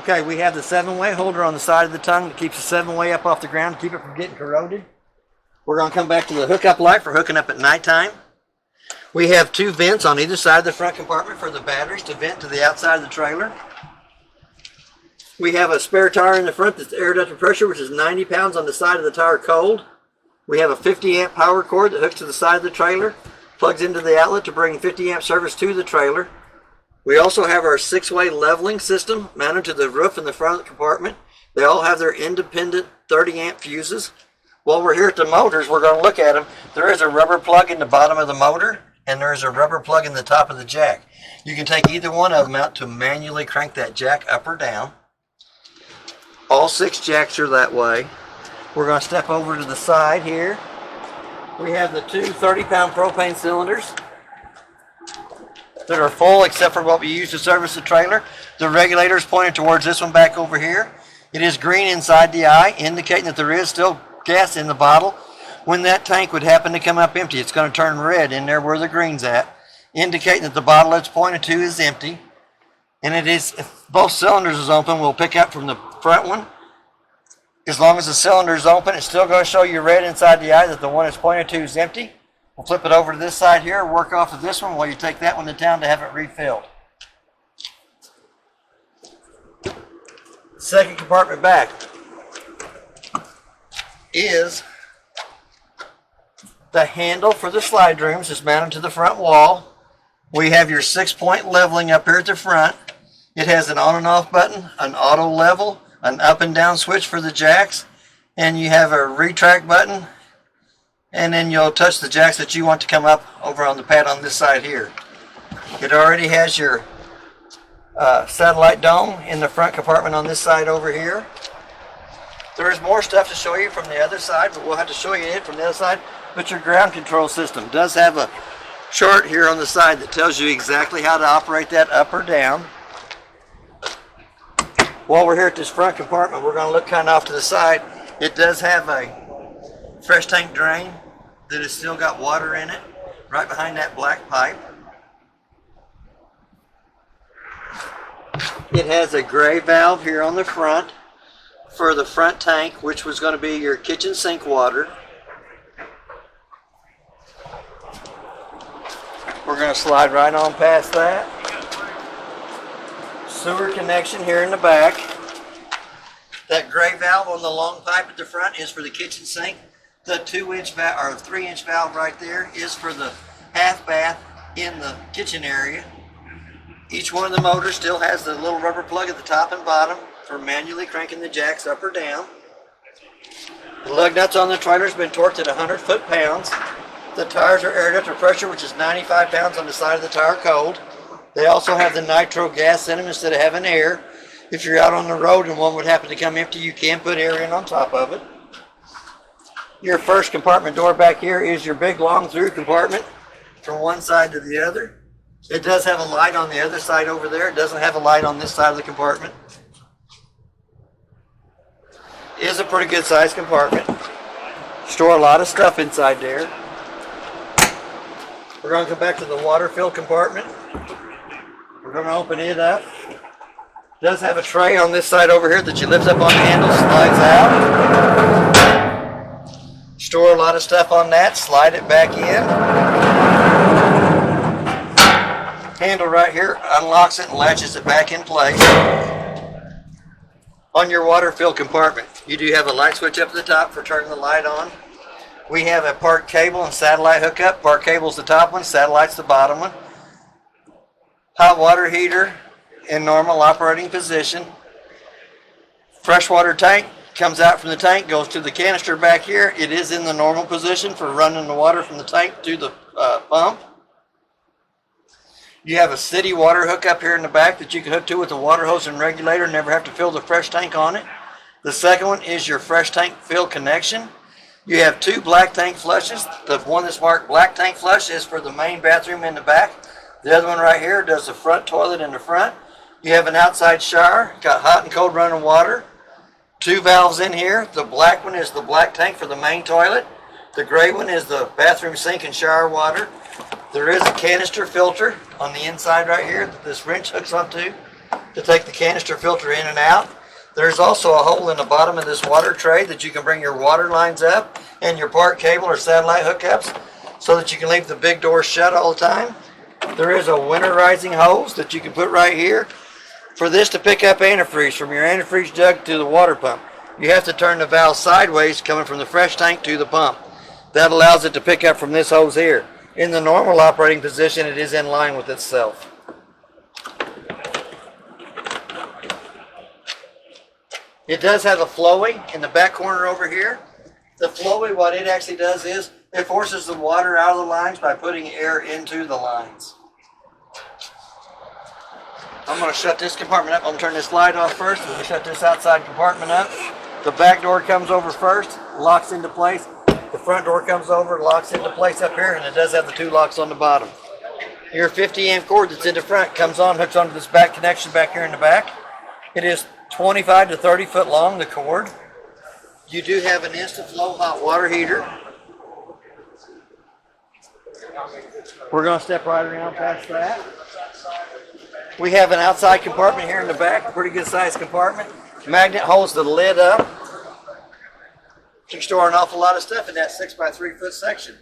Okay, we have the 7-way holder on the side of the tongue that keeps the 7-way up off the ground to keep it from getting corroded. We're going to come back to the hookup light for hooking up at nighttime. We have 2 vents on either side of the front compartment for the batteries to vent to the outside of the trailer. We have a spare tire in the front that's air ducted pressure, which is 90 pounds on the side of the tire cold. We have a 50 amp power cord that hooks to the side of the trailer, plugs into the outlet to bring 50 amp service to the trailer. We also have our 6-way leveling system mounted to the roof in the front of the compartment. They all have their independent 30 amp fuses. While we're here at the motors, we're going to look at them. There is a rubber plug in the bottom of the motor, and there is a rubber plug in the top of the jack. You can take either one of them out to manually crank that jack up or down. All 6 jacks are that way. We're going to step over to the side here. We have the 2 30-pound propane cylinders that are full except for what we use to service the trailer. The regulator is pointed towards this one back over here. It is green inside the eye, indicating that there is still gas in the bottle. When that tank would happen to come up empty, it's going to turn red in there where the green's at, indicating that the bottle it's pointed to is empty. And it is, if both cylinders is open, we'll pick up from the front one. As long as the cylinder is open, it's still going to show you red inside the eye that the one it's pointed to is empty. We'll flip it over to this side here, work off of this one while you take that one to town to have it refilled. Second compartment back is the handle for the slide rooms is mounted to the front wall. We have your 6-point leveling up here at the front. It has an on and off button, an auto level, an up and down switch for the jacks, and you have a retract button, and then you'll touch the jacks that you want to come up over on the pad on this side here. It already has your satellite dome in the front compartment on this side over here. There is more stuff to show you from the other side, but we'll have to show you it from the other side. But your ground control system does have a chart here on the side that tells you exactly how to operate that up or down. While we're here at this front compartment, we're going to look kind of off to the side. It does have a fresh tank drain that has still got water in it, right behind that black pipe. It has a gray valve here on the front for the front tank, which was going to be your kitchen sink water. We're going to slide right on past that. Sewer connection here in the back. That gray valve on the long pipe at the front is for the kitchen sink. The 2-inch valve or 3-inch valve right there is for the half bath in the kitchen area. Each one of the motors still has the little rubber plug at the top and bottom for manually cranking the jacks up or down. The lug nuts on the trailer has been torqued at 100 foot-pounds. The tires are air ducted pressure, which is 95 pounds on the side of the tire cold. They also have the nitro gas in them instead of having air. If you're out on the road and one would happen to come empty, you can put air in on top of it. Your first compartment door back here is your big long through compartment from one side to the other. It does have a light on the other side over there. It doesn't have a light on this side of the compartment. It is a pretty good sized compartment. Store a lot of stuff inside there. We're going to come back to the water fill compartment. We're going to open it up. It does have a tray on this side over here that you lift up on the handle, slides out. Store a lot of stuff on that, slide it back in. Handle right here unlocks it and latches it back in place. On your water fill compartment, you do have a light switch up at the top for turning the light on. We have a park cable and satellite hookup. Park cable's the top one, satellite's the bottom one. Hot water heater in normal operating position. Freshwater tank comes out from the tank, goes to the canister back here. It is in the normal position for running the water from the tank to the pump. You have a city water hookup here in the back that you can hook to with a water hose and regulator, never have to fill the fresh tank on it. The second one is your fresh tank fill connection. You have 2 black tank flushes. The one that's marked black tank flush is for the main bathroom in the back. The other one right here does the front toilet in the front. You have an outside shower, got hot and cold running water. 2 valves in here. The black one is the black tank for the main toilet. The gray one is the bathroom sink and shower water. There is a canister filter on the inside right here that this wrench hooks onto. to take the canister filter in and out. There's also a hole in the bottom of this water tray that you can bring your water lines up and your park cable or satellite hookups so that you can leave the big door shut all the time. There is a winterizing hose that you can put right here for this to pick up antifreeze from your antifreeze jug to the water pump. You have to turn the valve sideways coming from the fresh tank to the pump. That allows it to pick up from this hose here. In the normal operating position, it is in line with itself. It does have a flowy in the back corner over here. The flowy, what it actually does is it forces the water out of the lines by putting air into the lines. I'm going to shut this compartment up. I'm going to turn this light off first. We're going to shut this outside compartment up. The back door comes over first, locks into place. The front door comes over, locks into place up here, and it does have the two locks on the bottom. Your 50 amp cord that's in the front comes on, hooks onto this back connection back here in the back. It is 25 to 30 foot long, the cord. You do have an instant flow hot water heater. We're going to step right around past that. We have an outside compartment here in the back, a pretty good sized compartment. Magnet holds the lid up. You can store an awful lot of stuff in that 6 by 3 foot section.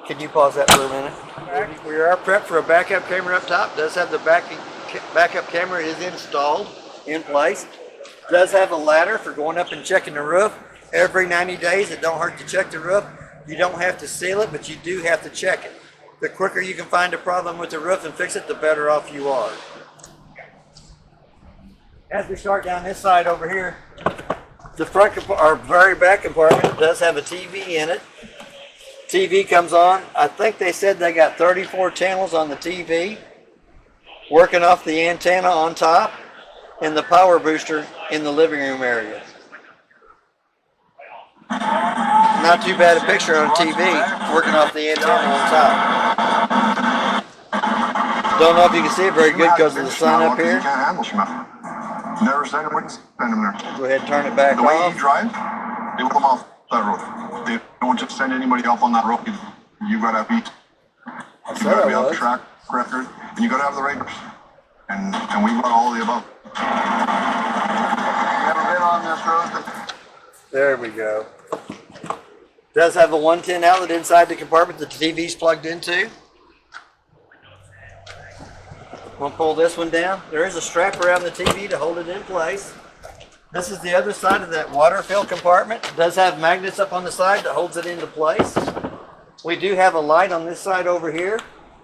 Can you pause that for a minute? We are prepped for a backup camera up top. Does have the backup camera is installed in place. Does have a ladder for going up and checking the roof every 90 days. It don't hurt to check the roof. You don't have to seal it, but you do have to check it. The quicker you can find a problem with the roof and fix it, the better off you are. As we start down this side over here, the front or very back compartment does have a TV in it. TV comes on. I think they said they got 34 channels on the TV, working off the antenna on top and the power booster in the living room area. Not too bad a picture on TV, working off the antenna on top. Don't know if you can see it very good because of the sun up here. Never said it wouldn't send him there. Go ahead and turn it back off. The way off. he drives, they will come off that road. They don't just send anybody off on that road. You gotta be, you gotta be on track record, and you gotta have the right. And we've got all of the above. Never been on this road. There we go. Does have a 110 outlet inside the compartment that the TV's plugged into. We'll pull this one down. There is a strap around the TV to hold it in place. This is the other side of that water fill compartment. It does have magnets up on the side that holds it into place. We do have a light on this side over here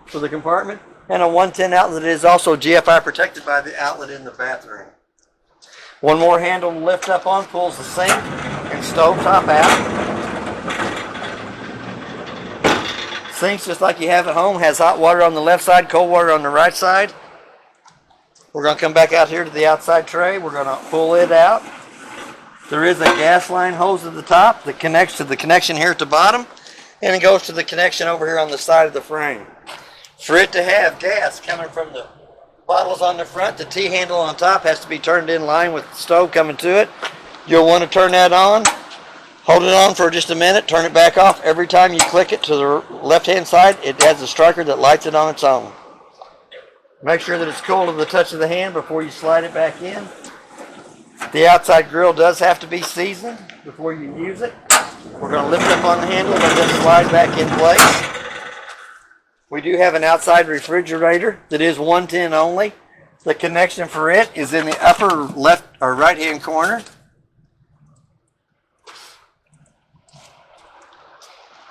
for the compartment, and a 110 outlet that is also GFI protected by the outlet in the bathroom. One more handle to lift up on pulls the sink and stove top out. Sinks just like you have at home, has hot water on the left side, cold water on the right side. We're going to come back out here to the outside tray. We're going to pull it out. There is a gas line hose at the top that connects to the connection here at the bottom, and it goes to the connection over here on the side of the frame. For it to have gas coming from the bottles on the front, the T-handle on top has to be turned in line with the stove coming to it. You'll want to turn that on. Hold it on for just a minute, turn it back off. Every time you click it to the left-hand side, it has a striker that lights it on its own. Make sure that it's cool to the touch of the hand before you slide it back in. The outside grill does have to be seasoned before you use it. We're going to lift up on the handle and let this slide back in place. We do have an outside refrigerator that is 110 only. The connection for it is in the upper left or right-hand corner.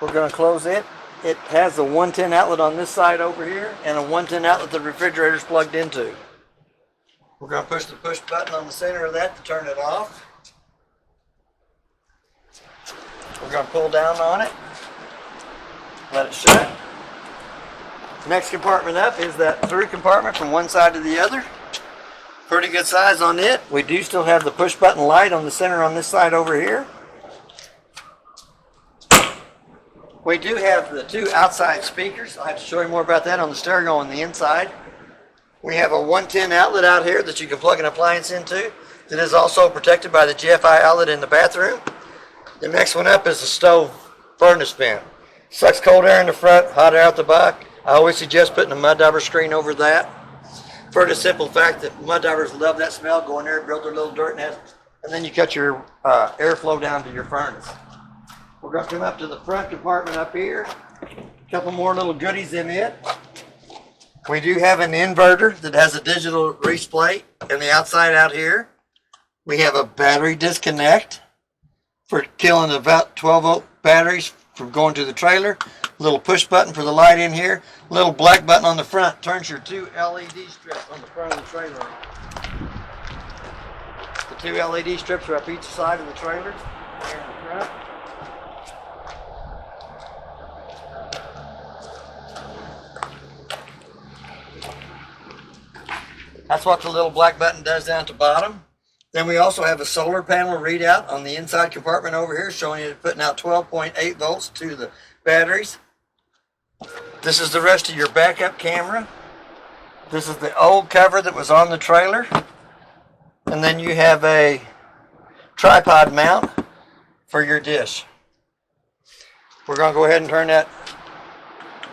We're going to close it. It has a 110 outlet on this side over here and a 110 outlet the refrigerator is plugged into. We're going to push the push button on the center of that to turn it off. We're going to pull down on it, let it shut. Next compartment up is that through compartment from one side to the other. Pretty good size on it. We do still have the push button light on the center on this side over here. We do have the two outside speakers. I'll have to show you more about that on the stereo on the inside. We have a 110 outlet out here that you can plug an appliance into that is also protected by the GFI outlet in the bathroom. The next one up is the stove furnace vent. Sucks cold air in the front, hot air out the back. I always suggest putting a mud dauber screen over that. for the simple fact that mud divers love that smell. Go in there, build their little dirt nest, and then you cut your airflow down to your furnace. We're going to come up to the front compartment up here. A couple more little goodies in it. We do have an inverter that has a digital grease plate and the outside out here. We have a battery disconnect for killing about 12-volt batteries from going to the trailer. A little push button for the light in here. A little black button on the front turns your two LED strips on the front of the trailer on. The two LED strips are up each side of the trailer. Here in the front. That's what the little black button does down at the bottom. Then we also have a solar panel readout on the inside compartment over here showing you it's putting out 12.8 volts to the batteries. This is the rest of your backup camera. This is the old cover that was on the trailer. And then you have a tripod mount for your dish. We're going to go ahead and turn that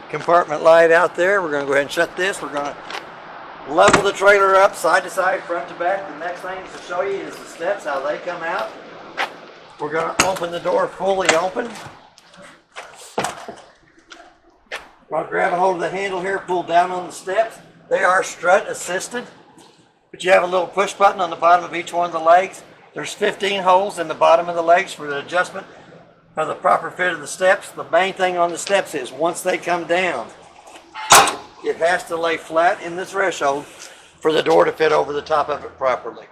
compartment light out there. We're going to go ahead and shut this. We're going to level the trailer up side to side, front to back. The next thing to show you is the steps, how they come out. We're going to open the door fully open. I'll grab a hold of the handle here, pull down on the steps. They are strut assisted, but you have a little push button on the bottom of each one of the legs. There's 15 holes in the bottom of the legs for the adjustment of the proper fit of the steps. The main thing on the steps is once they come down, it has to lay flat in the threshold for the door to fit over the top of it properly.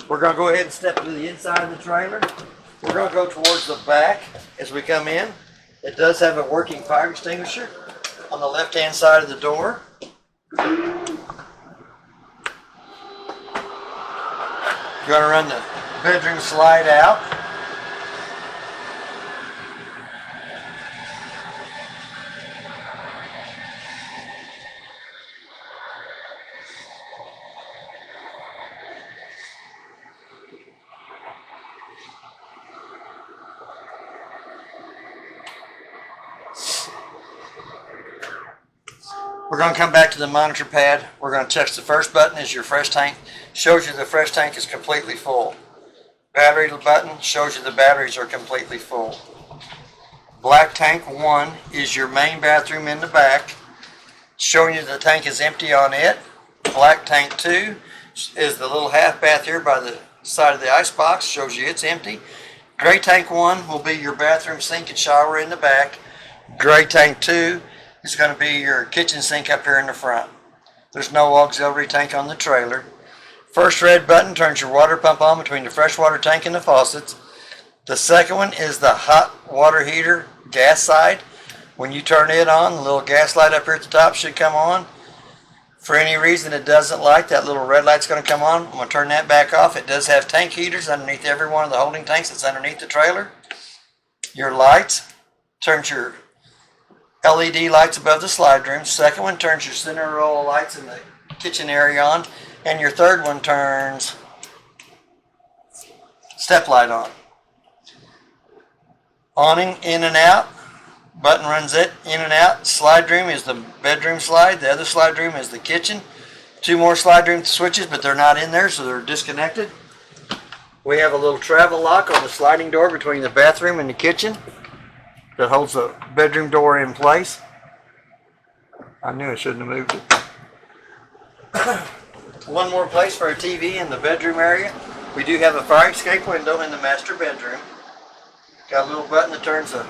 We're going to go ahead and step to the inside of the trailer. We're going to go towards the back as we come in. It does have a working fire extinguisher on the left-hand side of the door. You're going to run the bedroom slide out. We're going to come back to the monitor pad. We're going to check the first button is your fresh tank. Shows you the fresh tank is completely full. Battery button shows you the batteries are completely full. Black tank 1 is your main bathroom in the back, showing you the tank is empty on it. Black tank 2 is the little half bath here by the side of the ice box, shows you it's empty. Gray tank 1 will be your bathroom sink and shower in the back. Gray tank 2 is going to be your kitchen sink up here in the front. There's no auxiliary tank on the trailer. First red button turns your water pump on between the freshwater tank and the faucets. The second one is the hot water heater gas side. When you turn it on, the little gas light up here at the top should come on. For any reason it doesn't light, that little red light's going to come on. I'm going to turn that back off. It does have tank heaters underneath every one of the holding tanks that's underneath the trailer. Your lights turns your LED lights above the slide room. Second one turns your center row of lights in the kitchen area on. And your third one turns step light on. Awning in and out. Button runs it in and out. Slide room is the bedroom slide. The other slide room is the kitchen. Two more slide room switches, but they're not in there, so they're disconnected. We have a little travel lock on the sliding door between the bathroom and the kitchen that holds the bedroom door in place. I knew I shouldn't have moved it. One more place for a TV in the bedroom area. We do have a fire escape window in the master bedroom. Got a little button that turns the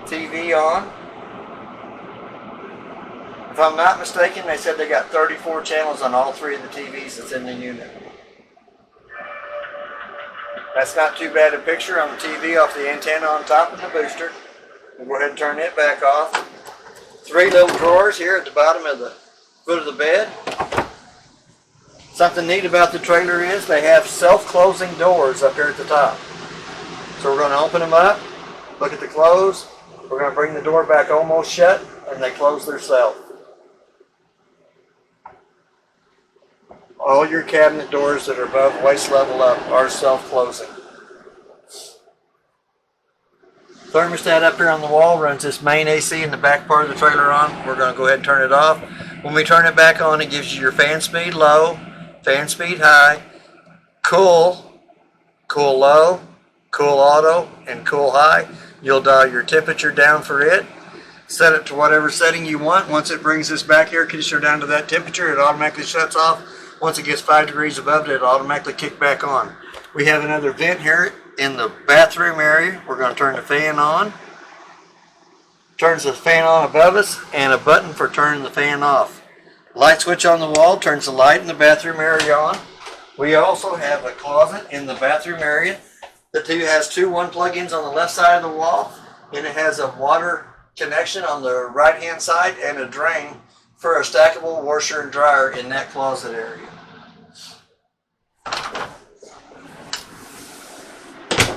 TV on. If I'm not mistaken, they said they got 34 channels on all three of the TVs that's in the unit. That's not too bad a picture on the TV off the antenna on top of the booster. We'll go ahead and turn it back off. Three little drawers here at the bottom of the foot of the bed. Something neat about the trailer is they have self-closing doors up here at the top. So we're going to open them up, look at the close. We're going to bring the door back almost shut, and they close themselves. All your cabinet doors that are above waist level up are self-closing. Thermostat up here on the wall runs this main AC in the back part of the trailer on. We're going to go ahead and turn it off. When we turn it back on, it gives you your fan speed low, fan speed high, cool, cool low, cool auto, and cool high. You'll dial your temperature down for it. Set it to whatever setting you want. Once it brings this back air conditioner down to that temperature, it automatically shuts off. Once it gets 5 degrees above it, it'll automatically kick back on. We have another vent here in the bathroom area. We're going to turn the fan on. Turns the fan on above us, and a button for turning the fan off. Light switch on the wall turns the light in the bathroom area on. We also have a closet in the bathroom area. The two has two 1 plug-ins on the left side of the wall, and it has a water connection on the right hand side and a drain for a stackable washer and dryer in that closet area.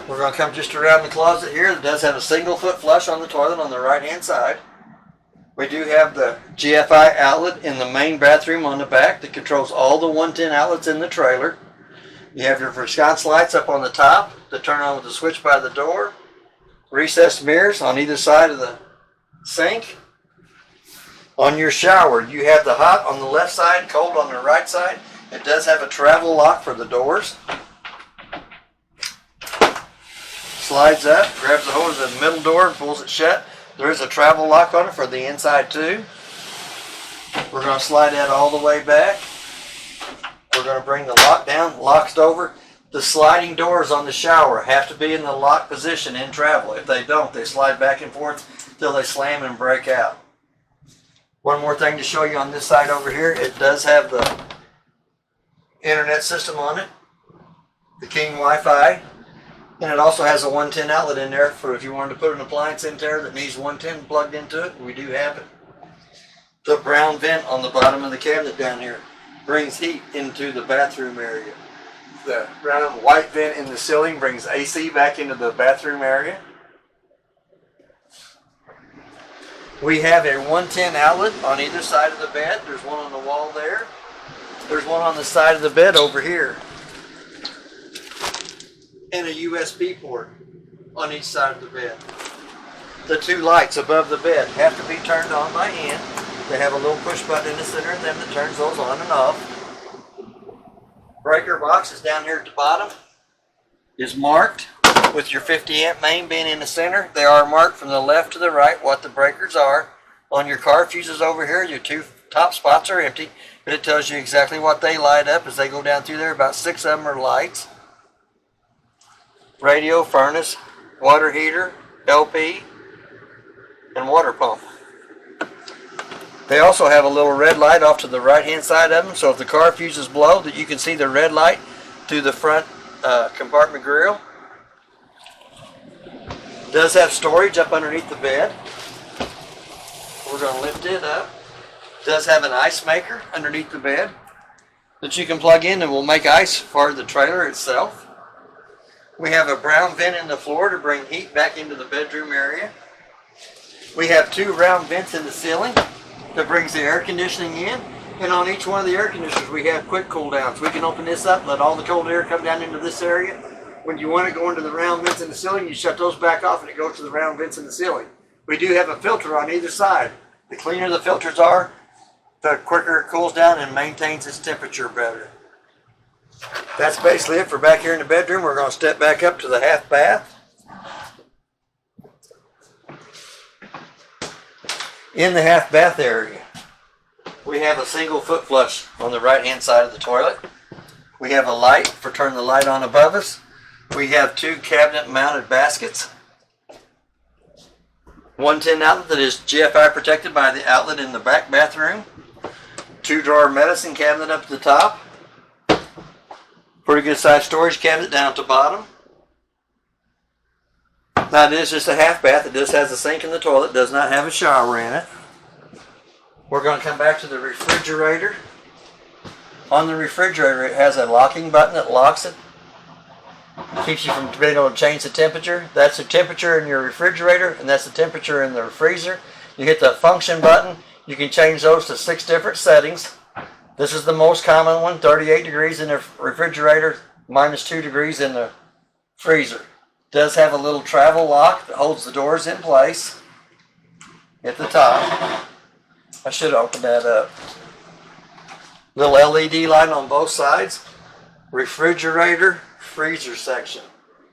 We're going to come just around the closet here. It does have a single foot flush on the toilet on the right hand side. We do have the GFI outlet in the main bathroom on the back that controls all the 110 outlets in the trailer. You have your sconce lights up on the top to turn on with the switch by the door. Recessed mirrors on either side of the sink. On your shower, you have the hot on the left side, cold on the right side. It does have a travel lock for the doors. Slides up, grabs the hose of the middle door and pulls it shut. There is a travel lock on it for the inside too. We're going to slide that all the way back. We're going to bring the lock down, locks over. The sliding doors on the shower have to be in the lock position in travel. If they don't, they slide back and forth till they slam and break out. One more thing to show you on this side over here. It does have the internet system on it, the King Wi-Fi, and it also has a 110 outlet in there for if you wanted to put an appliance in there that needs 110 plugged into it. We do have it. The brown vent on the bottom of the cabinet down here brings heat into the bathroom area. The brown white vent in the ceiling brings AC back into the bathroom area. We have a 110 outlet on either side of the bed. There's one on the wall there. There's one on the side of the bed over here. And a USB port on each side of the bed. The two lights above the bed have to be turned on by hand. They have a little push button in the center of them that turns those on and off. Breaker box is down here at the bottom. Is marked with your 50 amp main being in the center. They are marked from the left to the right what the breakers are. On your car fuses over here, your two top spots are empty, but it tells you exactly what they light up as they go down through there. About 6 of them are lights. Radio, furnace, water heater, LP, and water pump. They also have a little red light off to the right hand side of them, so if the car fuses blow, that you can see the red light through the front compartment grill. It does have storage up underneath the bed. We're going to lift it up. It does have an ice maker underneath the bed that you can plug in and will make ice for the trailer itself. We have a brown vent in the floor to bring heat back into the bedroom area. We have 2 round vents in the ceiling that brings the air conditioning in. And on each one of the air conditioners we have quick cool downs. We can open this up, let all the cold air come down into this area. When you want to go into the round vents in the ceiling, you shut those back off and it goes to the round vents in the ceiling. We do have a filter on either side. The cleaner the filters are, the quicker it cools down and maintains its temperature better. That's basically it for back here in the bedroom. We're going to step back up to the half bath. In the half bath area, we have a single foot flush on the right hand side of the toilet. We have a light for turning the light on above us. We have 2 cabinet mounted baskets. 110 outlet that is GFI protected by the outlet in the back bathroom. 2 drawer medicine cabinet up at the top. Pretty good sized storage cabinet down at the bottom. Now it is just a half bath. It just has a sink in the toilet. It does not have a shower in it. We're going to come back to the refrigerator. On the refrigerator it has a locking button that locks it. Keeps you from being able to change the temperature. That's the temperature in your refrigerator and that's the temperature in the freezer. You hit the function button. You can change those to 6 different settings. This is the most common one, 38 degrees in the refrigerator, -2 degrees in the freezer. It does have a little travel lock that holds the doors in place at the top. I should open that up. Little LED light on both sides. Refrigerator, freezer section.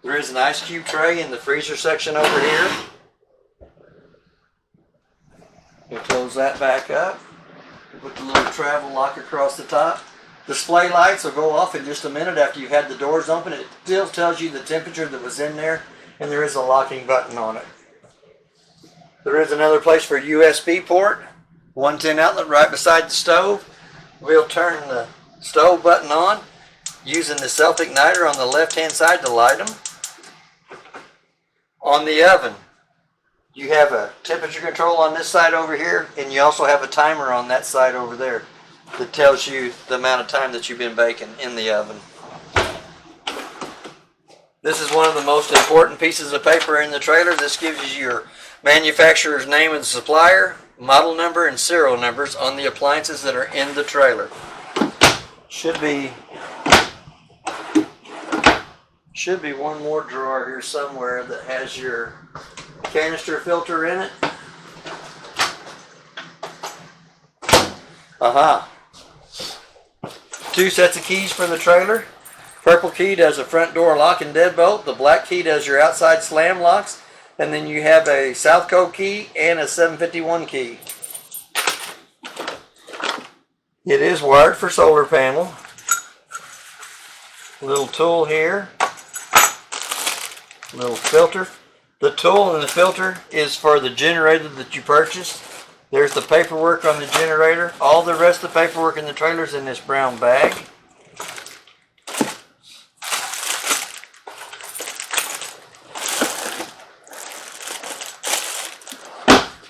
There is an ice cube tray in the freezer section over here. We'll close that back up. Put the little travel lock across the top. Display lights will go off in just a minute after you've had the doors open. It still tells you the temperature that was in there, and there is a locking button on it. There is another place for a USB port, 110 outlet right beside the stove. We'll turn the stove button on using the self-igniter on the left-hand side to light them. On the oven, you have a temperature control on this side over here, and you also have a timer on that side over there that tells you the amount of time that you've been baking in the oven. This is one of the most important pieces of paper in the trailer. This gives you your manufacturer's name and supplier, model number, and serial numbers on the appliances that are in the trailer. Should be one more drawer here somewhere that has your canister filter in it. Aha. 2 sets of keys for the trailer. Purple key does a front door lock and deadbolt. The black key does your outside slam locks. And then you have a South Code key and a 751 key. It is wired for solar panel. Little tool here. Little filter. The tool and the filter is for the generator that you purchased. There's the paperwork on the generator. All the rest of the paperwork in the trailer is in this brown bag.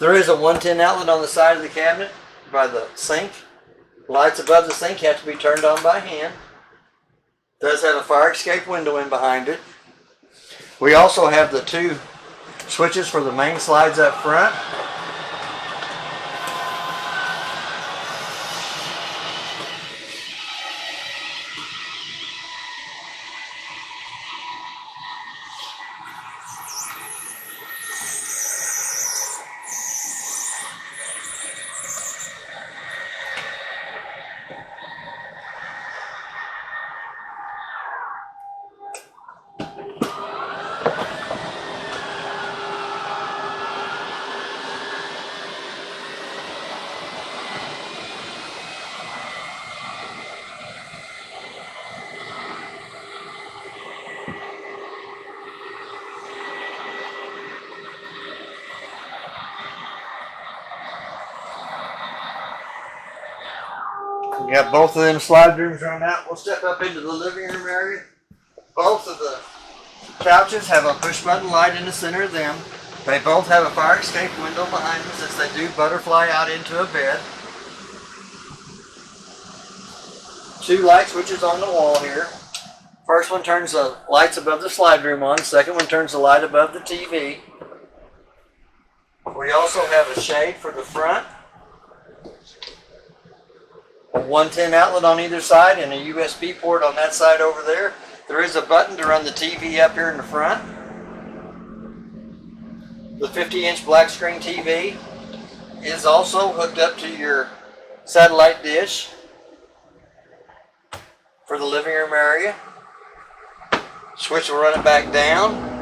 There is a 110 outlet on the side of the cabinet by the sink. Lights above the sink have to be turned on by hand. It does have a fire escape window in behind it. We also have the 2 switches for the main slides up front. We got both of them slide rooms run out. We'll step up into the living room area. Both of the couches have a push button light in the center of them. They both have a fire escape window behind them since they do butterfly out into a bed. 2 light switches on the wall here. First one turns the lights above the slide room on. Second one turns the light above the TV. We also have a shade for the front. A 110 outlet on either side and a USB port on that side over there. There is a button to run the TV up here in the front. The 50-inch black screen TV is also hooked up to your satellite dish for the living room area. Switch will run it back down.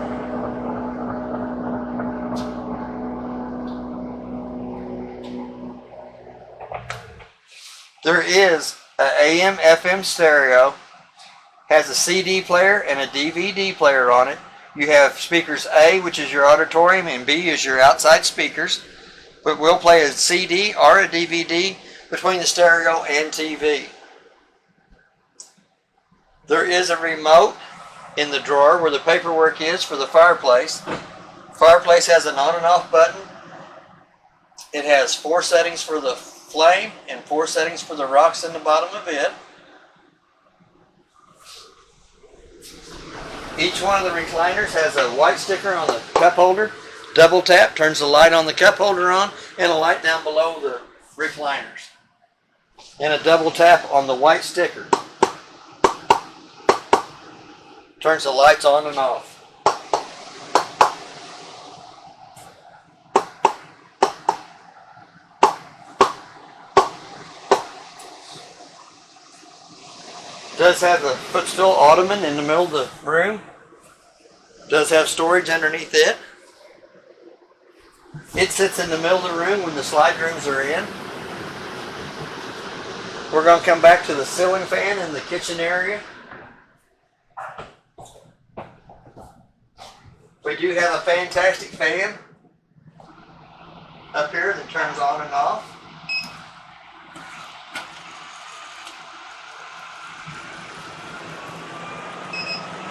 There is an AM FM stereo, has a CD player and a DVD player on it. You have speakers A, which is your auditorium, and B is your outside speakers. But we'll play a CD or a DVD between the stereo and TV. There is a remote in the drawer where the paperwork is for the fireplace. The fireplace has an on and off button. It has 4 settings for the flame and 4 settings for the rocks in the bottom of it. Each one of the recliners has a white sticker on the cup holder. Double tap turns the light on the cup holder on, and a light down below the recliners. And a double tap on the white sticker turns the lights on and off. Does have the footstool ottoman in the middle of the room. Does have storage underneath it. It sits in the middle of the room when the slide rooms are in. We're going to come back to the ceiling fan in the kitchen area. We do have a fantastic fan up here that turns on and off.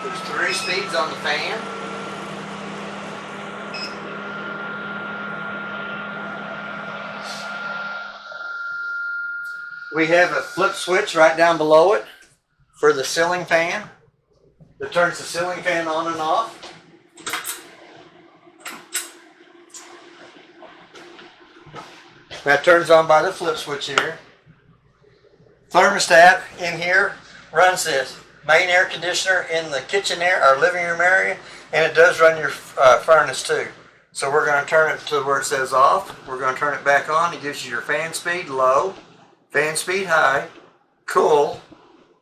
There's 3 speeds on the fan. We have a flip switch right down below it for the ceiling fan that turns the ceiling fan on and off. That turns on by the flip switch here. Thermostat in here runs this main air conditioner in the kitchen air or living room area, and it does run your furnace too. So we're going to turn it to where it says off. We're going to turn it back on. It gives you your fan speed low, fan speed high, cool,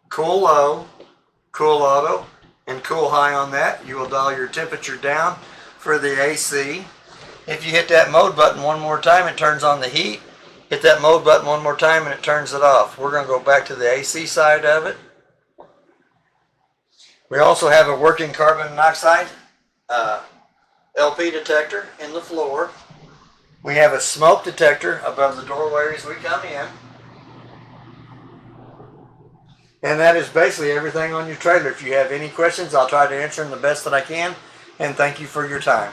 cool low, cool auto, and cool high on that. You will dial your temperature down for the AC. If you hit that mode button one more time, it turns on the heat. Hit that mode button one more time and it turns it off. We're going to go back to the AC side of it. We also have a working carbon monoxide LP detector in the floor. We have a smoke detector above the doorway as we come in. And that is basically everything on your trailer. If you have any questions, I'll try to answer them the best that I can. And thank you for your time.